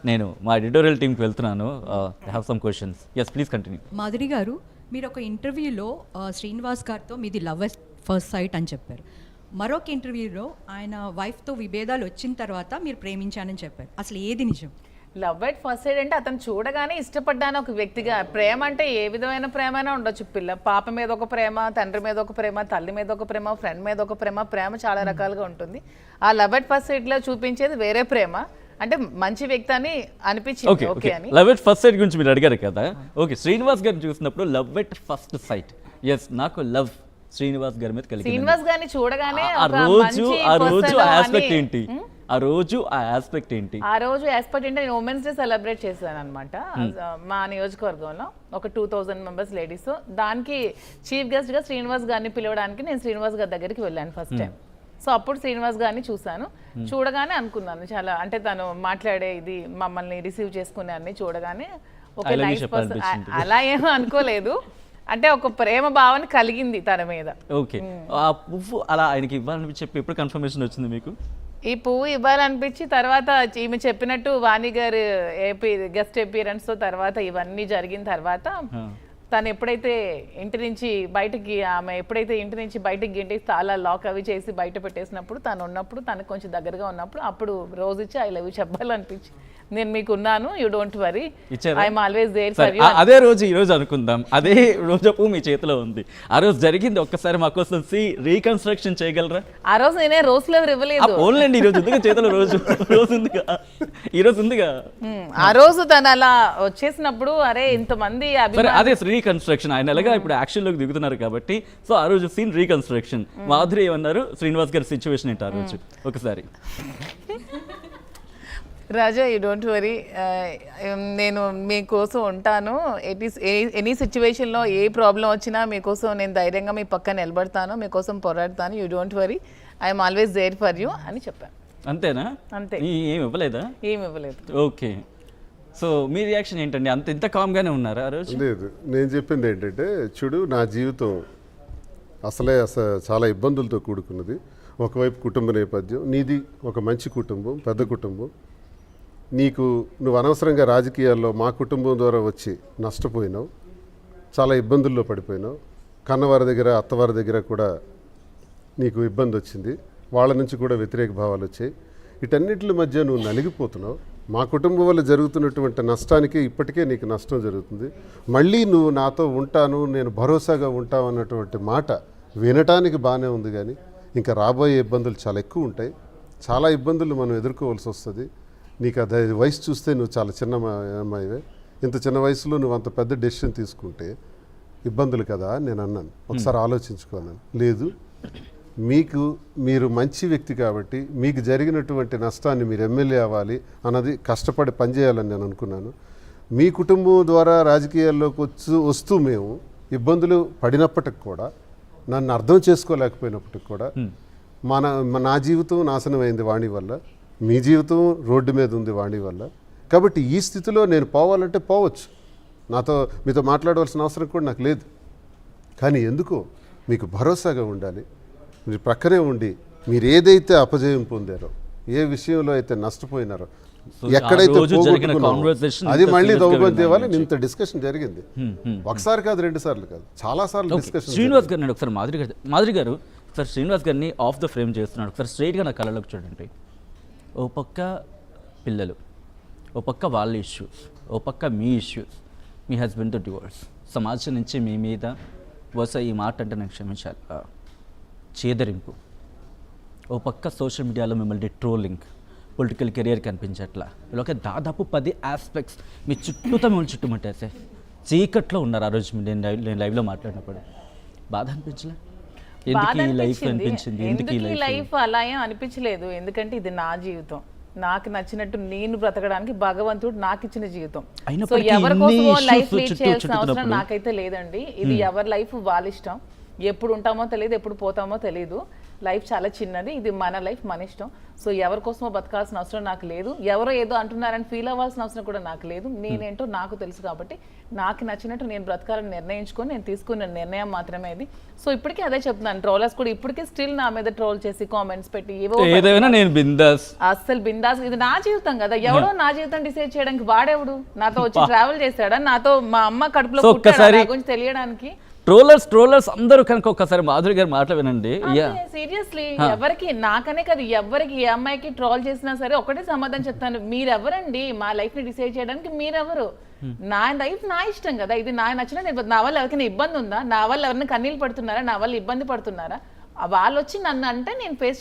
నేను మా ఎడిటోరియల్ టీమ్కి వెళ్తున్నాను. I have some questions. Yes please continue. Madhuri గారు, మీరు ఒక ఇంటర్వ్యూలో శ్రీనివాస్ గారితో మీది లవ్ ఎట్ ఫస్ట్ సైట్ అని చెప్పారు. మరొక ఇంటర్వ్యూలో ఆయన వైఫ్తో విభేదాలు వచ్చిన తర్వాత మీరు ప్రేమించానని చెప్పారు. అసలు ఏది నిజం? లవ్ ఎట్ ఫస్ట్ సైడ్ అంటే అతను చూడగానే ఇష్టపడ్డాను ఒక వ్యక్తిగా. ప్రేమ అంటే ఏ విధమైన ప్రేమైనా ఉండొచ్చు. పాప మీద ఒక ప్రేమ, తండ్రి మీద ఒక ప్రేమ, తల్లి మీద ఒక ప్రేమ, ఫ్రెండ్ మీద ఒక ప్రేమ. ప్రేమ చాలా రకాలుగా ఉంటుంది. ఆ లవ్ ఎట్ ఫస్ట్ సైడ్ లో చూపించేది వేరే ప్రేమ, అంటే మంచి వ్యక్తి అని అనిపించింది. ఓకే అని లవ్ ఎట్ ఫస్ట్ సైట్ గురించి మీరు అడిగారు కదా. ఓకే, శ్రీనివాస్ గారిని చూసినప్పుడు love at first sight, yes నాకు లవ్ శ్రీనివాస్ గారి మీద కలిగింది. శ్రీనివాస్ గారిని చూడగానే ఆ రోజు ఆస్పెక్ట్ ఏంటి? ఆ రోజు ఆస్పెక్ట్ ఏంటి నేను ఉమెన్స్ డే సెలబ్రేట్ చేశాను అనమాట మా నియోజకవర్గంలో. ఒక 2000 మెంబర్స్ లేడీస్. దానికి చీఫ్ గెస్ట్ గా శ్రీనివాస్ గారిని పిలవడానికి నేను శ్రీనివాస్ గారి దగ్గరికి వెళ్ళాను ఫస్ట్ టైం. సో అప్పుడు శ్రీనివాస్ గారిని చూశాను. చూడగానే అనుకున్నాను చాలా, అంటే తను మాట్లాడే ఇది, మమ్మల్ని రిసీవ్ చేసుకునే అన్ని చూడగానే ఒక నైస్ పర్సన్. అలా ఏమో అనుకోలేదు, అంటే ఒక ప్రేమ భావన కలిగింది తన మీద. ఓకే, ఆ పువ్వు అలా ఆయనకి ఇవ్వాలని చెప్పి ఎప్పుడు కన్ఫర్మేషన్ వచ్చింది మీకు? ఈ పువ్వు ఇవ్వాలనిపించి తర్వాత ఈమె చెప్పినట్టు వాణి గారు గెస్ట్ అపీరెన్స్ తో తర్వాత ఇవన్నీ జరిగిన తర్వాత తను ఎప్పుడైతే ఇంటి నుంచి బయటకి, ఆమె ఎప్పుడైతే ఇంటి నుంచి బయటకి గింటేసి తాళా లాక్ అవి చేసి బయట పెట్టేసినప్పుడు, తను ఉన్నప్పుడు, తనకు కొంచెం దగ్గరగా ఉన్నప్పుడు, అప్పుడు రోజు ఇచ్చి ఐ లవ్ యూ చెప్పాలనిపించి, నేను మీకు ఉన్నాను, you don't worry, I'm always there for you. అదే రోజు ఈ రోజు అనుకుందాం, అదే రోజు మీ చేతిలో ఉంది. ఆ రోజు జరిగింది, ఒక్కసారి మా కోసం రీకన్స్ట్రక్షన్ చేయగలరా? ఆ రోజు నేనే రోజ్ ఫ్లేవర్ ఇవ్వలేదు. ఓన్లండి ఈ రోజు ఉంది చేతిలో, రోజు ఉందిగా, ఈ రోజు ఉందిగా. ఆ రోజు తను అలా వచ్చేసినప్పుడు, అరే ఇంతమంది అదే రీకన్స్ట్రక్షన్. ఆయన ఎలాగా ఇప్పుడు యాక్షన్ లోకి దిగుతున్నారు కాబట్టి, సో ఆ రోజు సీన్ రీకన్స్ట్రక్షన్. మాధురి ఏమన్నారు, శ్రీనివాస్ గారి సిచ్యువేషన్ ఏంటి ఆ రోజు ఒకసారి? రాజా, యూ డోంట్ వరీ, నేను మీకోసం ఉంటాను. ఎనీ సిచ్యువేషన్లో ఏ ప్రాబ్లం వచ్చినా మీకోసం నేను ధైర్యంగా మీ పక్కన నిలబడతాను, మీకోసం పోరాడతాను, you don't worry, I'm always there for you అని చెప్పాను. అంతేనా? అంతే. ఏమి ఇవ్వలేదా? ఏమి ఇవ్వలేదు. ఓకే, సో మీ రియాక్షన్ ఏంటండి? ఇంత కామ్గానే ఉన్నారా ఆ రోజు? లేదు, నేను చెప్పింది ఏంటంటే, చూడు నా జీవితం అసలు చాలా ఇబ్బందులతో కూడుకున్నది. ఒకవైపు కుటుంబ నేపథ్యం, నీది ఒక మంచి కుటుంబం, పెద్ద కుటుంబం. నువ్వు అనవసరంగా రాజకీయాల్లో మా కుటుంబం ద్వారా వచ్చి నష్టపోయినావు, చాలా ఇబ్బందుల్లో పడిపోయినావు. కన్నవారి దగ్గర, అత్తవారి దగ్గర కూడా నీకు ఇబ్బంది వచ్చింది, వాళ్ళ నుంచి కూడా వ్యతిరేక భావాలు వచ్చాయి. వీటన్నిటి మధ్య నువ్వు నలిగిపోతున్నావు. మా కుటుంబం వల్ల జరుగుతున్నటువంటి నష్టానికి ఇప్పటికే నీకు నష్టం జరుగుతుంది. మళ్ళీ నువ్వు నాతో ఉంటాను, నేను భరోసాగా ఉంటావు అన్నటువంటి మాట వినటానికి బాగానే ఉంది, కానీ ఇంకా రాబోయే ఇబ్బందులు చాలా ఎక్కువ ఉంటాయి. చాలా ఇబ్బందులు మనం ఎదుర్కోవాల్సి వస్తుంది. నీకు అది వయసు చూస్తే నువ్వు చాలా చిన్న అమ్మాయివే, ఇంత చిన్న వయసులో నువ్వు అంత పెద్ద డెసిషన్ తీసుకుంటే ఇబ్బందులు కదా నేను అన్నాను. ఒకసారి ఆలోచించుకోన్నాను. లేదు, మీరు మంచి వ్యక్తి కాబట్టి మీకు జరిగినటువంటి నష్టాన్ని మీరు ఎమ్మెల్యే అవ్వాలి అన్నది కష్టపడి పనిచేయాలని నేను అనుకున్నాను. మీ కుటుంబం ద్వారా రాజకీయాల్లోకి వస్తూ మేము ఇబ్బందులు పడినప్పటికి కూడా, నన్ను అర్థం చేసుకోలేకపోయినప్పటికి కూడా, నా జీవితం నాశనం అయింది వాణి వల్ల, మీ జీవితం రోడ్డు మీద ఉంది వాణి వల్ల. కాబట్టి ఈ స్థితిలో నేను పోవాలంటే పోవచ్చు, మీతో మాట్లాడవలసిన అవసరం కూడా నాకు లేదు. కానీ ఎందుకో మీకు భరోసాగా ఉండాలి. మీరు ప్రక్కనే ఉండి, మీరు ఏదైతే అపజయం పొందారో, ఏ విషయంలో అయితే నష్టపోయినారో, ఎక్కడైతే అది మళ్ళీ దౌర్బల్యం ఇంత డిస్కషన్ జరిగింది. ఒకసారి కాదు, 2 సార్లు కాదు, చాలా సార్లు డిస్కషన్. శ్రీనివాస్ గారిని ఒకసారి మాధురి గారు ఒకసారి శ్రీనివాస్ గారిని ఆఫ్ ద ఫ్రేమ్ చేస్తున్నాడు. ఒకసారి స్ట్రైట్గా నా కళ్ళలోకి చూడండి. ఓ పక్క పిల్లలు, ఓ పక్క వాళ్ళ ఇష్యూస్, ఓ పక్క మీ ఇష్యూస్, మీ హస్బెండ్తో డివోర్స్, సమాజం నుంచి మీ మీద ఈ మాట అంటే నాకు క్షమించాలి, చేదరింపు, ఓ పక్క సోషల్ మీడియాలో మిమ్మల్ని ట్రోలింగ్, పొలిటికల్ కెరియర్ కనిపించట్లా, ఇలా దాదాపు 10 ఆస్పెక్ట్స్ మీ చుట్టూతో మిమ్మల్ని చుట్టుముట్టేసే చీకట్లో ఉన్నారు. ఆ రోజు నేను లైవ్లో మాట్లాడినప్పుడు బాధ అనిపించలే? ఎందుకు ఈ లైఫ్ అనిపించింది? ఎందుకు ఈ లైఫ్ అలా ఏం అనిపించలేదు, ఎందుకంటే ఇది నా జీవితం, నాకు నచ్చినట్టు నేను బ్రతకడానికి భగవంతుడు నాకు ఇచ్చిన జీవితం. సో ఎవరి కోసమో లైఫ్ లీడ్ చేయాల్సిన అవసరం నాకైతే లేదండి. ఇది ఎవరి లైఫ్ వాళ్ళ ఇష్టం. ఎప్పుడు ఉంటామో తెలియదు, ఎప్పుడు పోతామో తెలియదు. లైఫ్ చాలా చిన్నది, ఇది మన లైఫ్ మన ఇష్టం. సో ఎవరి కోసమో బతకాల్సిన అవసరం నాకు లేదు, ఎవరో ఏదో అంటున్నారని ఫీల్ అవ్వాల్సిన అవసరం కూడా నాకు లేదు. నేనేంటో నాకు తెలుసు కాబట్టి నాకు నచ్చినట్టు నేను బ్రతకాలని నిర్ణయించుకొని నేను తీసుకున్న నిర్ణయం మాత్రమే ఇది. సో ఇప్పటికీ అదే చెప్తున్నాను, ట్రోలర్స్ కూడా ఇప్పటికీ స్టిల్ నా మీద ట్రోల్ చేసి కామెంట్స్ పెట్టి ఏవో ఏదైనా నేను బిందాస్. అస్సలు బిందాస్, ఇది నా జీవితం కదా, ఎవడో నా జీవితం డిసైడ్ చేయడానికి వాడేవుడు? నాతో వచ్చి ట్రావెల్ చేశాడా? నాతో మా అమ్మ కడుపులో పుట్టాడా నా గురించి తెలియడానికి? ట్రోలర్స్ అందరూ కనుక ఒక్కసారి మాధురి గారి మాటలు వినండి. సీరియస్లీ ఎవరికి, నాకనే కదా, ఎవరికి ఏ అమ్మాయికి ట్రోల్ చేసినా సరే ఒకటే సమాధానం చెప్తాను, మీరెవరండి మా లైఫ్ ని డిసైడ్ చేయడానికి? మీరెవరు? నా లైఫ్ నా ఇష్టం కదా, ఇది నా నచ్చిన. నా వల్ల ఎవరికైనా ఇబ్బంది ఉందా? నా వల్ల ఎవరిని కన్నీళ్ళు పడుతున్నారా? నా వల్ల ఇబ్బంది పడుతున్నారా? వాళ్ళు వచ్చి నన్ను అంటే నేను ఫేస్